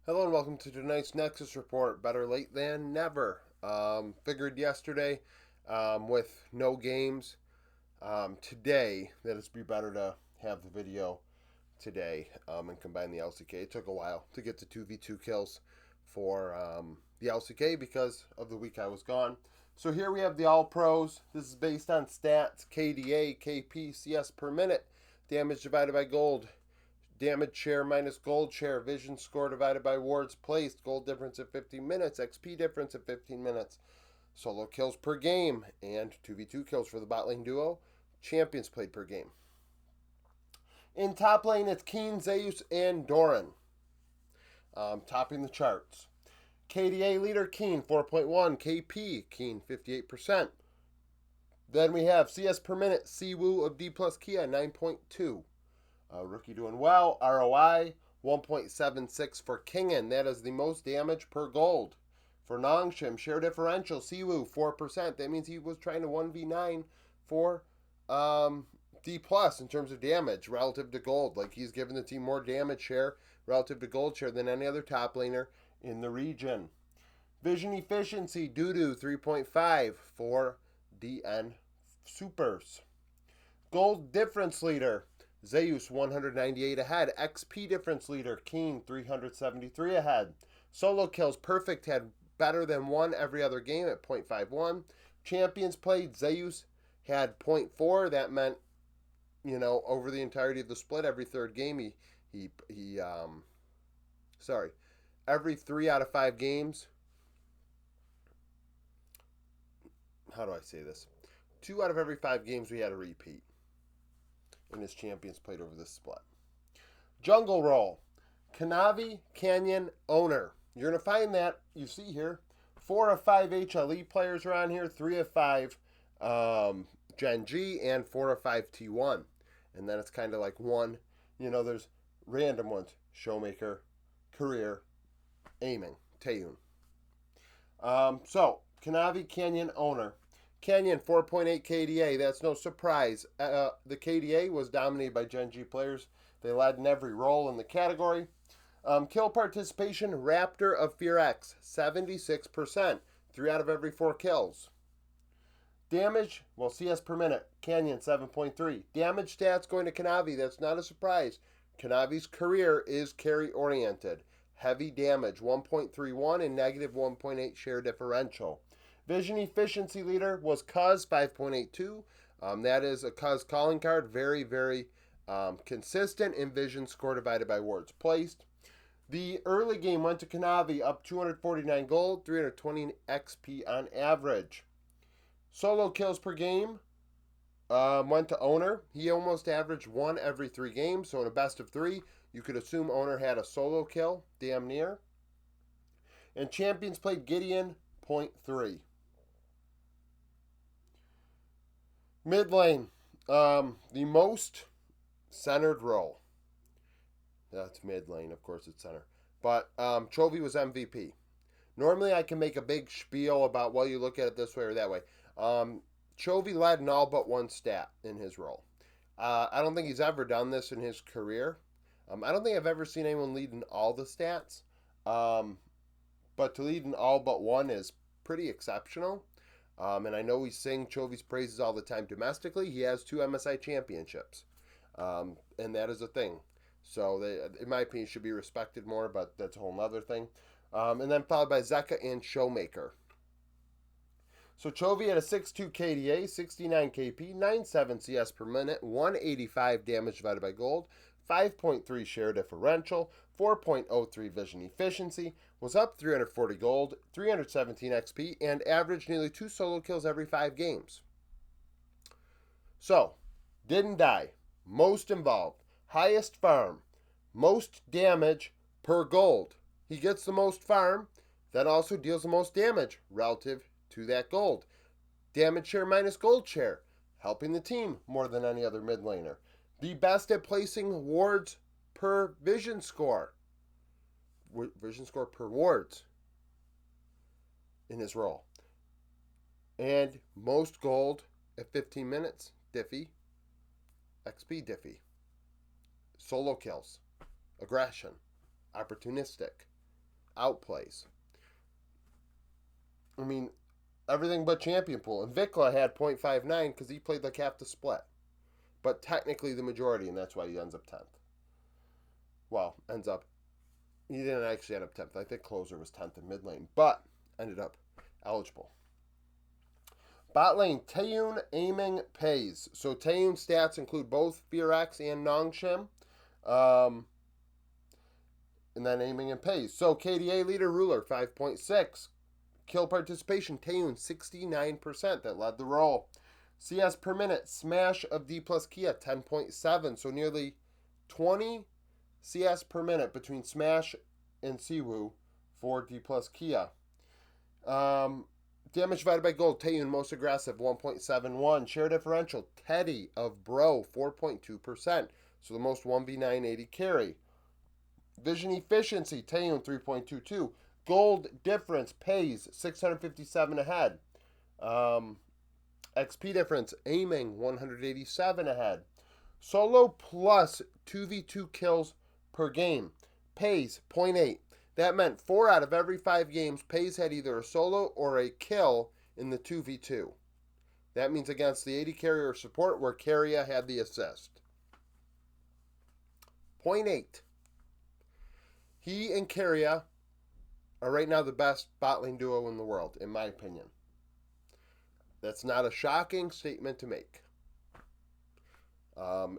Hello and welcome to tonight's Nexus report. Better late than never. Figured yesterday with no games today that it'd be better to have the video today and combine the LCK. It took a while to get to 2v2 kills for the LCK because of the week I was gone. So here we have the All Pros. This is based on stats, KDA, KP, CS per minute, damage divided by gold, damage share minus gold share, vision score divided by wards placed, gold difference at 15 minutes, XP difference at 15 minutes, solo kills per game, and 2v2 kills for the bot lane duo, champions played per game. In top lane, it's Keen, Zeus, and Doran, topping the charts. KDA leader, Keen, 4.1. KP, Keen, 58%. Then we have CS per minute, Siwoo of D plus Kia, 9.2. Rookie doing well. ROI 1.76 for Kingen. That is the most damage per gold. For Nongshim, share differential, Siwoo 4%. That means he was trying to 1v9 for D plus in terms of damage relative to gold. Like he's giving the team more damage share relative to gold share than any other top laner in the region. Vision efficiency, Doodoo 3.5 for DN Supers. Gold difference leader, Zeus 198 ahead. XP difference leader, Keen 373 ahead. Solo kills, Perfect had better than one every other game at 0.51. Champions played, Zeus had 0.4. That meant, over the entirety of the split, every third game every 3 out of 5 games. How do I say this? 2 out of every 5 games we had a repeat in his champions played over this split. Jungle role, Kanavi, Canyon, Owner. You're going to find that, you see here, 4 of 5 HLE players are on here, 3 of 5 Gen G, and 4 of 5 T1. And then it's kind of like one, there's random ones, Showmaker, Career, Aiming, Taeyun. So, Kanavi, Canyon, Owner. Canyon, 4.8 KDA. That's no surprise. The KDA was dominated by Gen G players. They led in every role in the category. Kill participation, Raptor of Fear X, 76%. 3 out of every 4 kills. Damage, CS per minute. Canyon, 7.3. Damage stats going to Kanavi. That's not a surprise. Kanavi's career is carry-oriented. Heavy damage, 1.31 and negative 1.8 share differential. Vision efficiency leader was Cuz, 5.82. That is a Cuz calling card. Very, very consistent in vision score divided by wards placed. The early game went to Kanavi, up 249 gold, 320 XP on average. Solo kills per game went to Owner. He almost averaged 1 every 3 games. So in a best of 3, you could assume Owner had a solo kill, damn near. And champions played Gideon, 0.3. Mid lane, the most centered role. That's mid lane, of course it's center. But Chovy was MVP. Normally I can make a big spiel about, well, you look at it this way or that way. Chovy led in all but one stat in his role. I don't think he's ever done this in his career. I don't think I've ever seen anyone lead in all the stats. But to lead in all but one is pretty exceptional. And I know we sing Chovy's praises all the time domestically. He has 2 MSI championships. And that is a thing. So they, in my opinion, should be respected more, but that's a whole other thing. And then followed by Zeka and Showmaker. So Chovy had a 6.2 KDA, 69 KP, 9.7 CS per minute, 185 damage divided by gold, 5.3 share differential, 4.03 vision efficiency, was up 340 gold, 317 XP, and averaged nearly 2 solo kills every 5 games. So, didn't die, most involved, highest farm, most damage per gold. He gets the most farm, that also deals the most damage relative to that gold. Damage share minus gold share, helping the team more than any other mid laner. The best at placing wards per vision score. Vision score per wards in his role. And most gold at 15 minutes. Diffie. XP Diffie. Solo kills. Aggression. Opportunistic. outplays. I mean, everything but champion pool. And Vikla had 0.59 because he played like half the split. But technically the majority, and that's why he ends up 10th. Well, he didn't actually end up 10th. I think Closer was 10th in mid lane, but ended up eligible. Bot lane, Taeyun aiming pays. So Taeyun's stats include both Fear X and Nongshim. And then aiming and pays. So KDA leader Ruler, 5.6. Kill participation, Taeyun, 69%. That led the roll. CS per minute, Smash of D plus Kia, 10.7. So nearly 20 CS per minute between Smash and Siwoo for D plus Kia. Damage divided by gold, Taeyun most aggressive, 1.71. Share differential, Teddy of Bro, 4.2%. So the most 1v9 80 carry. Vision efficiency, Taeyun, 3.22. Gold difference, pays, 657 ahead. XP difference, aiming, 187 ahead. Solo plus 2v2 kills per game, pays, 0.8. That meant 4 out of every 5 games, Pays had either a solo or a kill in the 2v2. That means against the 80 carrier support where Carrier had the assist. 0.8. He and Carrier are right now the best bot lane duo in the world, in my opinion. That's not a shocking statement to make.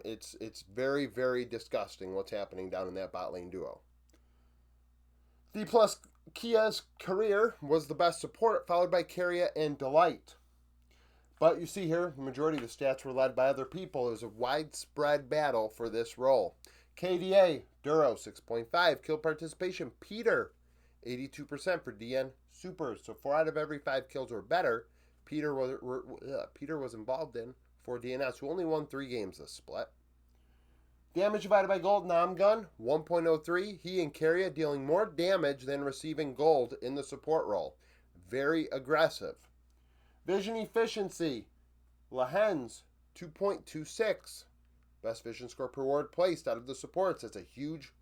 It's very, very disgusting what's happening down in that bot lane duo. D plus Kia's career was the best support, followed by Carrier and Delight. But you see here, the majority of the stats were led by other people. It was a widespread battle for this role. KDA, Duro, 6.5. Kill participation, Peter, 82% for DN Supers. So 4 out of every 5 kills or better, Peter was involved in for DNS, who only won 3 games this split. Damage divided by gold, Namgun, 1.03. He and Carrier dealing more damage than receiving gold in the support role. Very aggressive. Vision efficiency, Lahens, 2.26. Best vision score per ward placed out of the supports. That's a huge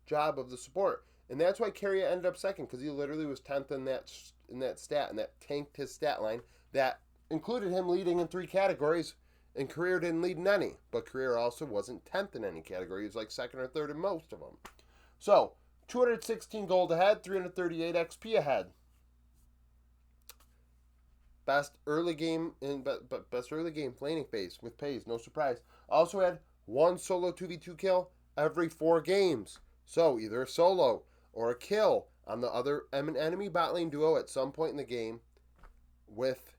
job of the support. And that's why Carrier ended up second, because he literally was 10th in that stat, and that tanked his stat line. That included him leading in 3 categories, and Career didn't lead in any. But Career also wasn't 10th in any category. He was like 2nd or 3rd in most of them. So, 216 gold ahead, 338 XP ahead. Best early game laning phase with Pays, no surprise. Also had 1 solo 2v2 kill every 4 games. So, either a solo or a kill on the other enemy bot lane duo at some point in the game with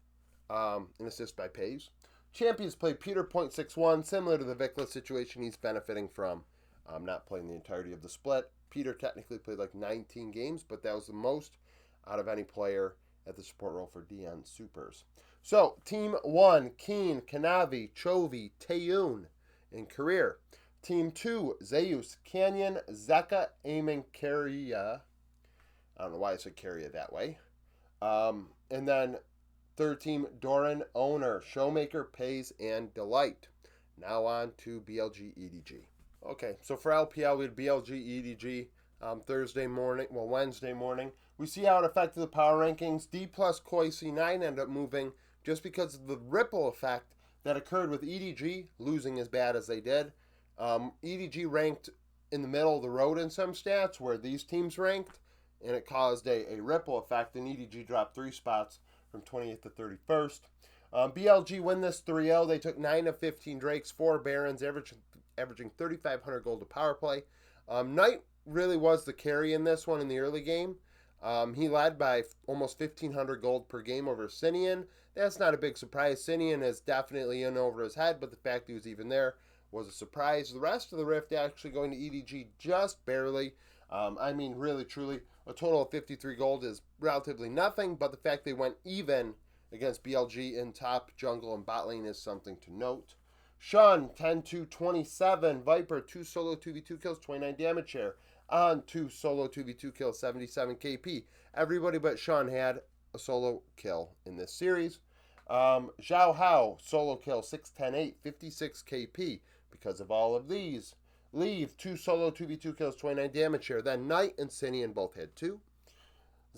an assist by Pays. Champions played Peter, 0.61, similar to the Vikla situation he's benefiting from not playing the entirety of the split. Peter technically played like 19 games, but that was the most out of any player at the support role for DN Supers. So, Team 1, Keen, Kanavi, Chovy, Taeyun in career. Team 2, Zeus, Canyon, Zeka, aiming, Carrier. I don't know why I said Carrier that way. And then third team, Doran, Owner, Showmaker, Pays, and Delight. Now on to BLG EDG. Okay, so for LPL, we had BLG EDG Wednesday morning. We see how it affected the power rankings. D plus Koi C9 ended up moving just because of the ripple effect that occurred with EDG losing as bad as they did. EDG ranked in the middle of the road in some stats where these teams ranked, and it caused a ripple effect, and EDG dropped 3 spots from 28th to 31st. BLG win this 3-0. They took 9 of 15 Drakes, 4 Barons, averaging 3,500 gold to power play. Knight really was the carry in this one in the early game. He led by almost 1,500 gold per game over Sinian. That's not a big surprise. Sinian is definitely in over his head, but the fact he was even there was a surprise. The rest of the Rift actually going to EDG just barely. Really, truly, a total of 53 gold is relatively nothing, but the fact they went even against BLG in top, jungle, and bot lane is something to note. Sean, 10-27. Viper, 2 solo 2v2 kills, 29 damage share. On 2 solo 2v2 kills, 77 KP. Everybody but Sean had a solo kill in this series. Zhao Hao, solo kill, 6-10-8, 56 KP. Because of all of these. Leave, 2 solo 2v2 kills, 29 damage share. Then Knight and Sinian both had 2.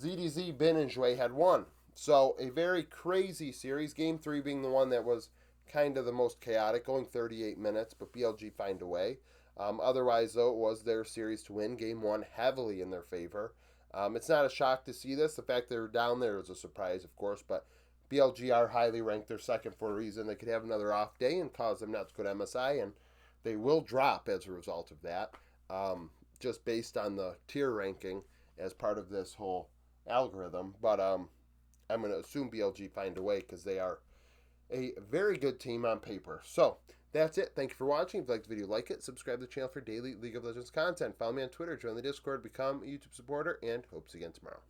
ZDZ, Bin, and Zhui had won. So a very crazy series. Game 3 being the one that was kind of the most chaotic, going 38 minutes, but BLG find a way. Otherwise, though, it was their series to win. Game 1 heavily in their favor. It's not a shock to see this. The fact they were down there is a surprise, of course, but BLG are highly ranked. They're second for a reason. They could have another off day and cause them not to go to MSI, and they will drop as a result of that, just based on the tier ranking as part of this whole algorithm. But I'm going to assume BLG find a way because they are a very good team on paper. So that's it. Thank you for watching. If you liked the video, like it. Subscribe to the channel for daily League of Legends content. Follow me on Twitter. Join the Discord. Become a YouTube supporter. And hope to see you again tomorrow.